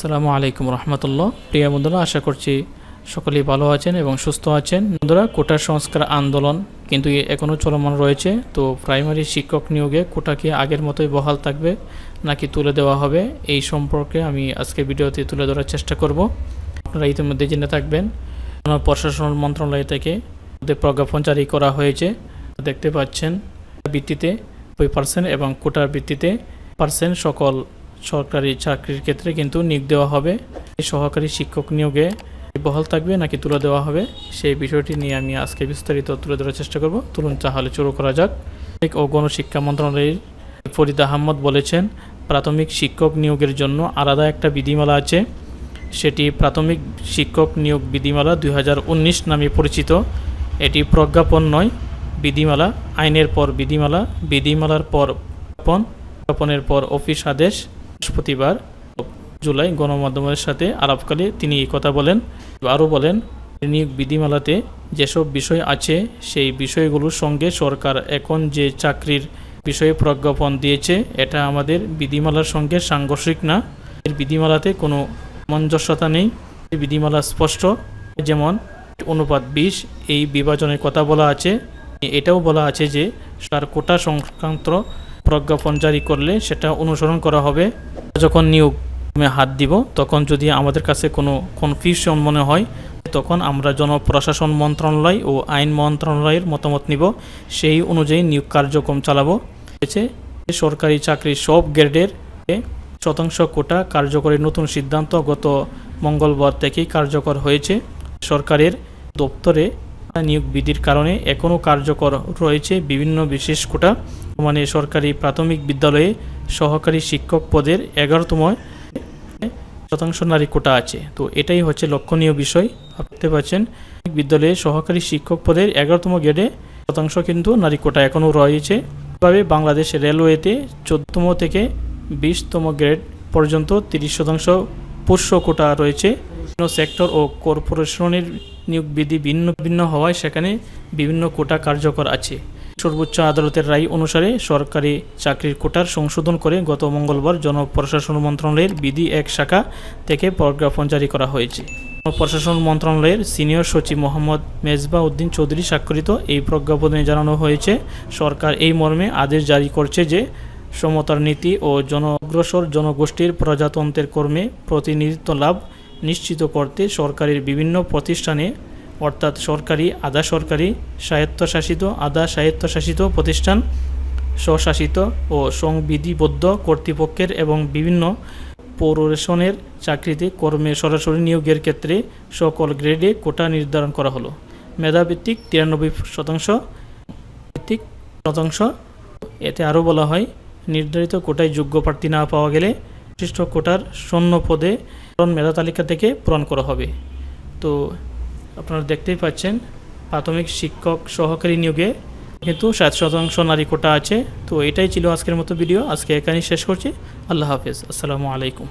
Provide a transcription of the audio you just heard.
আসসালামু আলাইকুম রহমতুল্লাহ। প্রিয় বন্ধুরা, আশা করছি সকলেই ভালো আছেন এবং সুস্থ আছেন। বন্ধুরা, কোটা সংস্কার আন্দোলন কিন্তু এখনও চলমান রয়েছে। তো প্রাইমারি শিক্ষক নিয়োগে কোটা কি আগের মতোই বহাল থাকবে নাকি তুলে দেওয়া হবে, এই সম্পর্কে আমি আজকে ভিডিওতে তুলে ধরার চেষ্টা করব। আপনারা ইতিমধ্যে জেনে থাকবেন, প্রশাসন মন্ত্রণালয় থেকে প্রজ্ঞাপন জারি করা হয়েছে। দেখতে পাচ্ছেন, ভিত্তিতে 2% এবং কোটার ভিত্তিতে পার্সেন্ট সকল সরকারি চাকরির ক্ষেত্রে কিন্তু নিয়োগ দেওয়া হবে। এই সহকারী শিক্ষক নিয়োগে বহাল থাকবে নাকি তুলে দেওয়া হবে, সেই বিষয়টি নিয়ে আমি আজকে বিস্তারিত তুলে ধরার চেষ্টা করব। তুলুন তাহলে শুরু করা যাক। ও গণশিক্ষা মন্ত্রণালয়ের ফরিদ আহমদ বলেছেন, প্রাথমিক শিক্ষক নিয়োগের জন্য আলাদা একটা বিধিমালা আছে। সেটি প্রাথমিক শিক্ষক নিয়োগ বিধিমালা 2019 নামে পরিচিত। এটি প্রজ্ঞাপন নয়, বিধিমালা। আইনের পর বিধিমালা, বিধিমালার পর প্রজ্ঞাপনের পর অফিস আদেশ। বৃহস্পতিবার জুলাই গণমাধ্যমের সাথে আলাপকালে তিনি এই কথা বলেন। আরও বলেন, নিয়োগ বিধিমালাতে যেসব বিষয় আছে সেই বিষয়গুলোর সঙ্গে সরকার এখন যে চাকরির বিষয়ে প্রজ্ঞাপন দিয়েছে এটা আমাদের বিধিমালার সঙ্গে সাংঘর্ষিক না। এর বিধিমালাতে কোনো সামঞ্জস্যতা নেই। বিধিমালা স্পষ্ট, যেমন অনুপাত 20 এই বিভাজনের কথা বলা আছে। এটাও বলা আছে যে তার কোটা সংক্রান্ত প্রজ্ঞাপন জারি করলে সেটা অনুসরণ করা হবে। যখন নিয়োগ হাত দিব তখন যদি আমাদের কাছে কোনো কনফিউশন মনে হয় তখন আমরা জনপ্রশাসন মন্ত্রণালয় ও আইন মন্ত্রণালয়ের মতামত নিব, সেই অনুযায়ী নিয়োগ কার্যক্রম চালাবো। সরকারি চাকরির সব গ্রেডের 1% কোটা কার্যকরের নতুন সিদ্ধান্ত গত মঙ্গলবার থেকেই কার্যকর হয়েছে। সরকারের দপ্তরে নিয়োগ বিধির কারণে এখনও কার্যকর রয়েছে বিভিন্ন বিশেষ কোটা। মানে সরকারি প্রাথমিক বিদ্যালয়ে সহকারী শিক্ষক পদের 11% নারী কোটা আছে। তো এটাই হচ্ছে লক্ষণীয় বিষয়। দেখতে পাচ্ছেন, বিদ্যালয়ে সহকারী শিক্ষক পদের 11তম গ্রেডে 1% কিন্তু নারী কোটা এখনও রয়েছে। এভাবে বাংলাদেশ রেলওয়েতে 14তম থেকে 20তম গ্রেড পর্যন্ত 30% পুরুষ কোটা রয়েছে। বিভিন্ন সেক্টর ও কর্পোরেশনের নিয়োগ বিধি ভিন্ন ভিন্ন হওয়ায় সেখানে বিভিন্ন কোটা কার্যকর আছে। সর্বোচ্চ আদালতের রায় অনুসারে সরকারি চাকরির কোটার সংশোধন করে গত মঙ্গলবার জনপ্রশাসন মন্ত্রণালয়ের বিধি 1 শাখা থেকে প্রজ্ঞাপন জারি করা হয়েছে। জনপ্রশাসন মন্ত্রণালয়ের সিনিয়র সচিব মোহাম্মদ মেজবাহ উদ্দিন চৌধুরী স্বাক্ষরিত এই প্রজ্ঞাপনে জানানো হয়েছে, সরকার এই মর্মে আদেশ জারি করছে যে সমতার নীতি ও জনগ্রসর জনগোষ্ঠীর প্রজাতন্ত্রের কর্মে প্রতিনিধিত্ব লাভ নিশ্চিত করতে সরকারের বিভিন্ন প্রতিষ্ঠানে, অর্থাৎ সরকারি, আধা সরকারি, স্বায়ত্তশাসিত, আধা স্বায়ত্তশাসিত প্রতিষ্ঠান, স্বশাসিত ও সংবিধিবদ্ধ কর্তৃপক্ষের এবং বিভিন্ন পৌরসনের চাকরিতে কর্মে সরাসরি নিয়োগের ক্ষেত্রে সকল গ্রেডে কোটা নির্ধারণ করা হলো। মেধাভিত্তিক 93%। এতে আরও বলা হয়, নির্ধারিত কোটায় যোগ্য প্রার্থী না পাওয়া গেলে বিশিষ্ট কোটার শূন্য পদে মেধা তালিকা থেকে পূরণ করা হবে। তো আপনারা দেখতেই পাচ্ছেন, প্রাথমিক শিক্ষক সহকারী নিয়োগে কিন্তু 60% নারী কোটা আছে। তো এটাই ছিল আজকের মতো ভিডিও। আজকে এখানেই শেষ করছি। আল্লাহ হাফেজ। আসসালামু আলাইকুম।